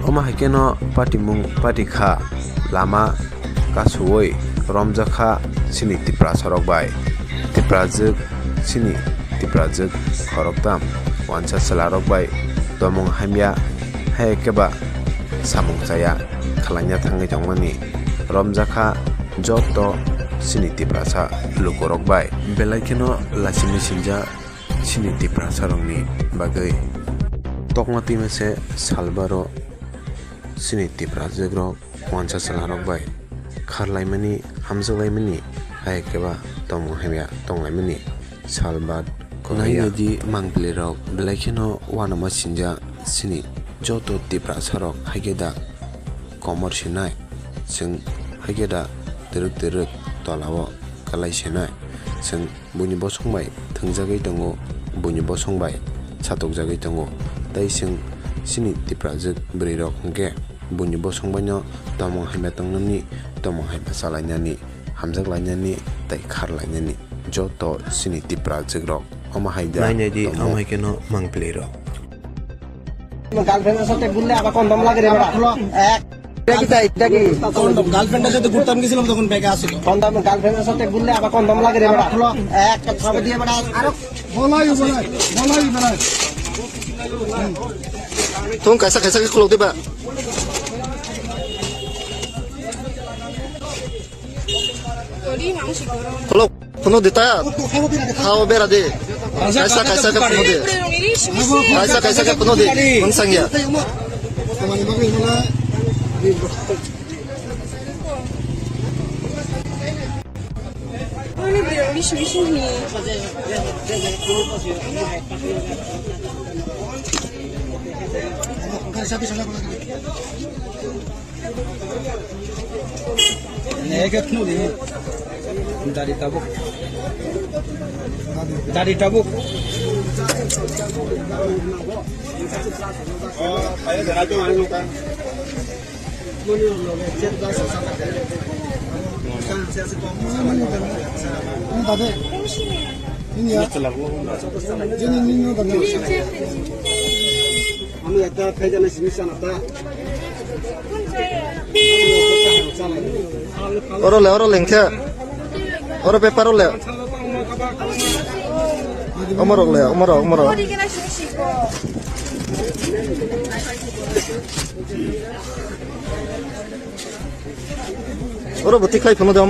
Oma haikeno patimung patikha lama kasuoi romjakha sini tipra sorok bai tiprajuk sini tiprajuk khoroktam wansa salarok bai tomung hamya haikeba samung saya khalanya thangai jongmani romjakha joto sini tiprasa lukorok bai belaikeno lasimi sinja sini tiprasa rongni bagai tokmati mese salbaro sini tiprajak rok wansa salarok bai kharlaimani hamjalaimani haikeba tomung hamya tonglaimani salbat konai di mangpili rok belaikeno wanama sinja sini joto tiprasa rok haigeda komor sinai sing haigeda teruk tolawo kalai sinai sing buni bosongbai thangjagai tongo buni bosongbai chatokjagai tongo tai sing sini tiprajak bri rok hingke buni bosongbaino tomong haima tongnani tomong haima salainani hamjak lainani tai khar lainani joto sini tiprajak rok oma haida naine di oma haikeno mangpili rok গার্লফ্রেন্ডের সাথে ঘুরলে আবার কন্ডম লাগে রে বাবা এক এটা কি কন্ডম গার্লফ্রেন্ডের সাথে ঘুরতাম গেছিলাম তখন ব্যাগে আসিল কন্ডম গার্লফ্রেন্ডের সাথে ঘুরলে আবার কন্ডম লাগে রে বাবা এক ছবি দিয়ে বাবা আরো বলাই तुम कैसा के खोलो दे बा खोलो खोलो देता है खाओ बेरा दे कैसा के खोलो दे कैसा के खोलो दे कौन संज्ञा dari tabuk আমি একটা ফেজানে সিমিশন আতা और लेंथे और पेपर ले उमर और बत्ती खाई फोन दे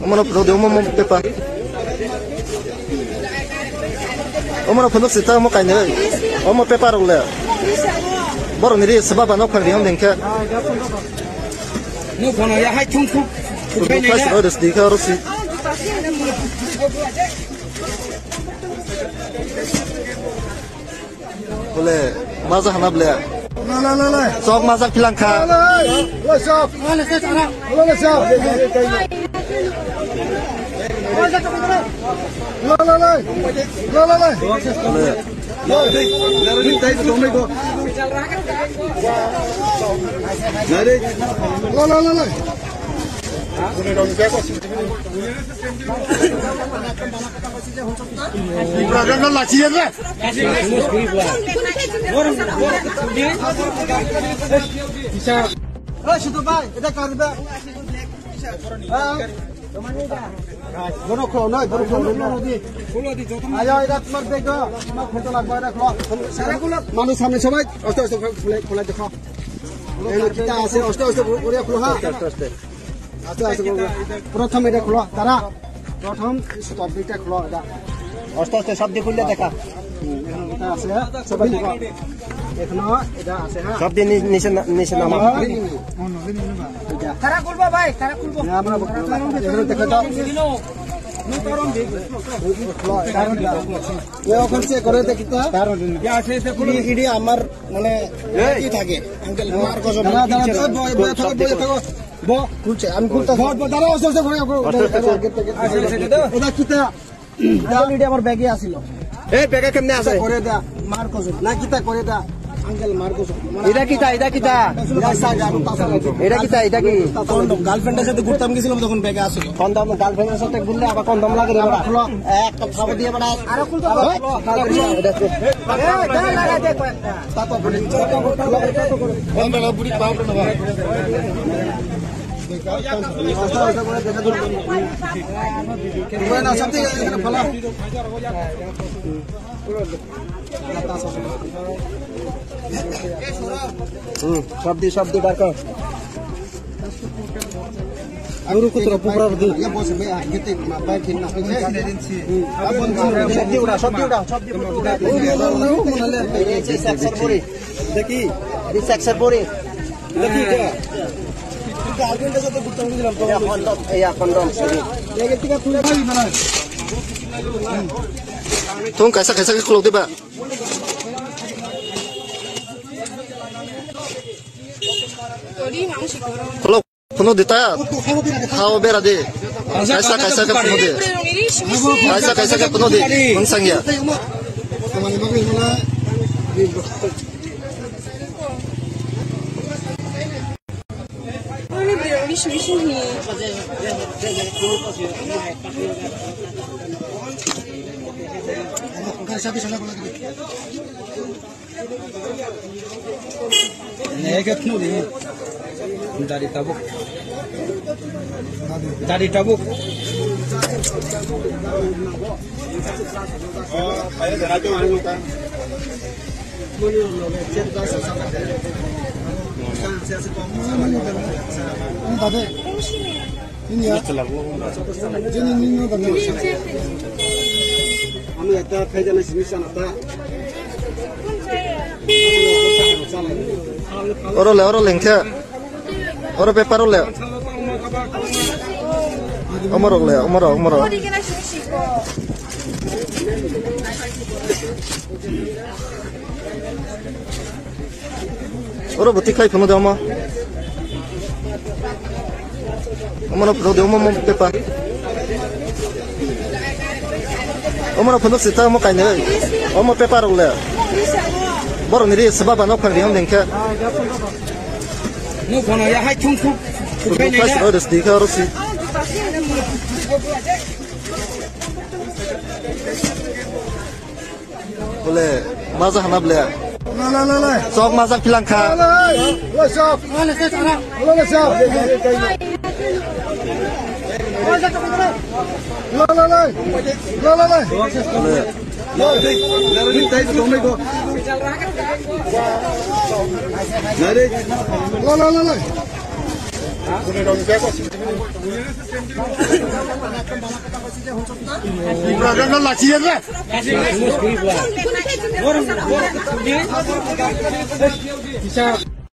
उमर फोन दे उमर पेपर उमर फोन सिता उमर काइने उमर पेपर ले baru ni sebab anak kan dia mengke. Nu kono ya hai tung tung. Pas harus dikau harus. Boleh mazah nak boleh. La. Sok mazah pilang kah. La sok. La sok. La. Boleh. Bono klo noi, bono klo noi. Ayo এটা তোমার বেগ দাও, তোমার খেতে লাগবে এটা কলো। সারাগুলো মানুষ সামনে সবাই আস্তে খোলা দেখো। এই কিটা আছে আস্তে করে খোলো হ্যাঁ। আস্তে প্রথম এটা খোলো তারা প্রথম স্টপটা খোলো এটা। আস্তে সব দিয়ে খুললে দেখা। এটা আছে সবাই দেখো। এখনো এটা আছে হ্যাঁ। সব দিয়ে নিচে নামা। কারা খুলবা ভাই, কারা খুলবো। আমরা এগুলো দেখো তো। ওখান থেকে করে দেখিতে ইডি আমার মানে কি থাকে আঙ্কেল মার কসম খুলছে আমি খুলতে দাঁড়া অস্তে করে ওটা কিতা ইডি আমার ব্যাগে আসিল এই ব্যাগে কেমনে আছে করে দা মার কসম না কিতা করে দা এটা কি কন্ডম গার্লফ্রেন্ডের সাথে ঘুরতাম গেছিলাম তখন ব্যাগে আসলো কন্ডম গার্লফ্রেন্ডের সাথে ঘুরলে আবার কন্ডম লাগে রে খুলো একটা খাবো দিয়ে মানে আরো খুলতে হবে তারপর বলি বন্ধরা বুড়ি পাউডার না ভাই না সব থেকে এখানে ফলা শব্দ বার কর আগুরু কুতরা পুকুরা দি ইয়া বসে মে গেতে বাই দিন না সব দি উড়া এই সেকশন পরে দেখি এই সেকশন পরে দেখি এটা আগুনটার সাথে ঘুরতে গেছিলাম তো কন্ডম এই থেকে তুই খাবি না तुम कैसा कैसा के क्लोथ बा क्लो पुनो देता खाओ बेरा दे कैसा कैसा के पुनो दे कैसा के पुनो दे कौन संज्ञा dari tabuk আমি একটা খাই জানা জিনিস আনাতা और लेंखे और पेपर ले उमर और बत्ती खाई फनो दे उमर फनो दे उमर पेपर उमर फनो सिता उमर काइने उमर पेपर ले बरो निरी sebab ano kan dia lengke no kono ya hai chung chung pas harus di harus sih boleh mazah hana boleh la sok mazah bilang kah la sok la sok la